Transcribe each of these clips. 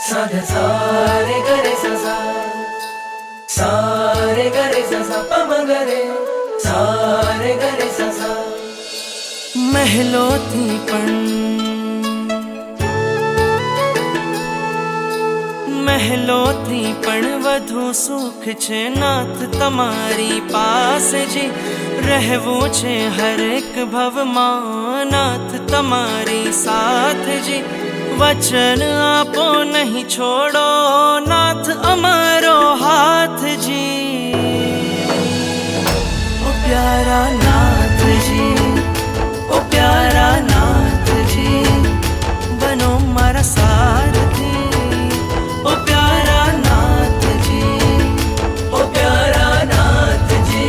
सा ध सा रे ग रे सा सा, सा रे ग रे सा सा प म ग रे, सा रे ग रे सा सा। મહેલોથી પણ વધુ સુખ છે નાથ તમારી પાસે જી। રહેવું છે હરેક ભવમાં નાથ તમારી સાથ જી। વચન આપો નહીં છોડો નાથ અમારો હાથ જી। ઓ પ્યારા નાથજી, ઓ પ્યારા નાથજી, બનો મારા સારથી। ઓ પ્યારા નાથજી, ओ प्यारा नाथजी,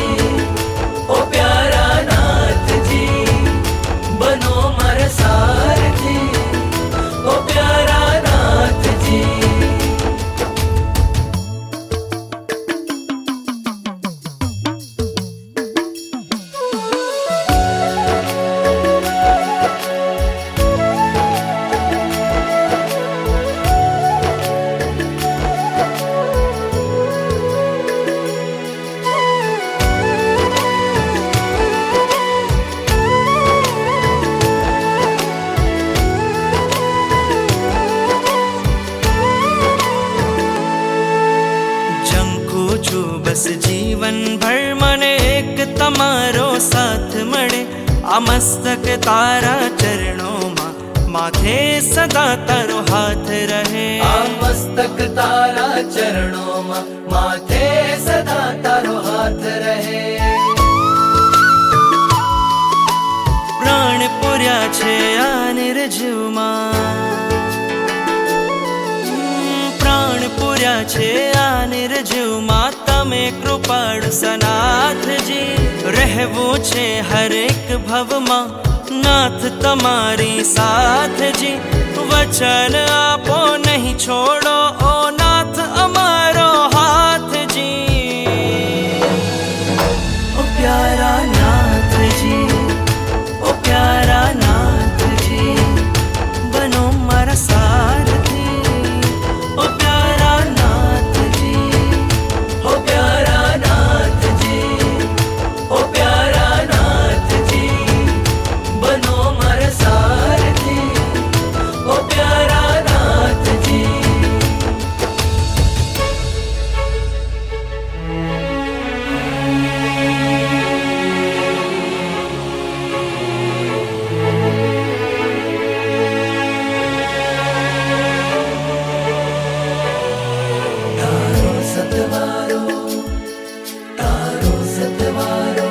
ओ प्यारा नाथजी, बनो मारा सारथी। ओ प्यारा नाथजी। બસ જીવન ભર મને એક તમારો સાથ મળે। આ મસ્તક તારા ચરણોમાં માથે સદા તારો હાથ રહે। आ मस्तक तारा चरणों माथे सदा तारो हाथ रहे। પ્રાણ પૂર્યા છે આ નિર્જીવમાં, પ્રાણ પૂર્યા છે આ નિર્જીવમાં તમે કૃપાળુ સનાથજી। રહેવું છે હરેક ભવમાં નાથ તમારી સાથજી। વચન આપો નહીં છોડો ઓ નાથ અમારો હાથજી। ઓ પ્યારા નાથજી, ઓ પ્યારા નાથજી, બનો મારા સારથી। ઓ પ્યારા નાથજી, ओ प्यारा नाथजी, ओ प्यारा नाथजी, बनो मारा सारथी। ओ प्यारा नाथजी। तारो सतवारो, तारो सतवारो,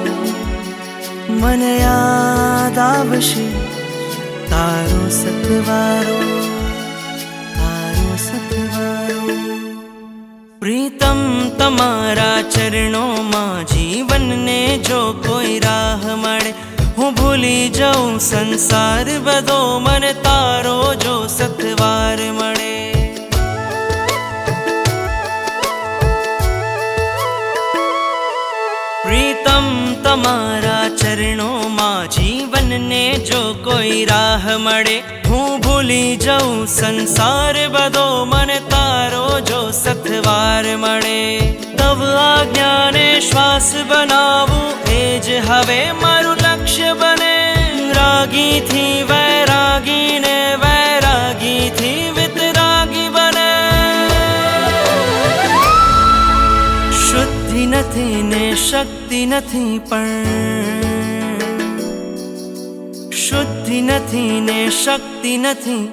મને યાદ આવશે તારો સતવારો, તારો સતવારો। પ્રીતમ તમારા ચરણોમાં જીવનને જો કોઈ રાહ મળે, હું ભૂલી જાઉં સંસાર બધો મને તારો જો સતવાર મળે। પ્રીતમ તમારા ચરણોમાં જીવનને જો કોઈ રાહ મળે, હું ભૂલી જાઉં સંસાર બધો મને તારો જો સથવાર મળે। તવ આજ્ઞાને શ્વાસ બનાવું એ જ હવે મારું લક્ષ્ય બને। રાગીથી વૈરાગીને, વૈરાગીથી વિતરાગી બને। શુદ્ધિ નથી ને શક્તિ નથી પણ, શુદ્ધિ નથી ને શક્તિ નથી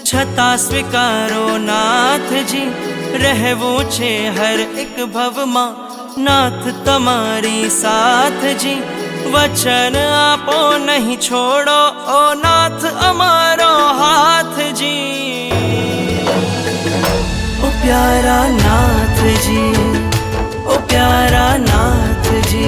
છતાં સ્વીકારો નાથજી। રહેવું છે હર એક ભવમાં નાથ તમારી સાથજી। વચન આપો નહીં છોડો ઓ નાથ અમારો હાથજી। ઓ પ્યારા નાથજી, ओ प्यारा नाथजी।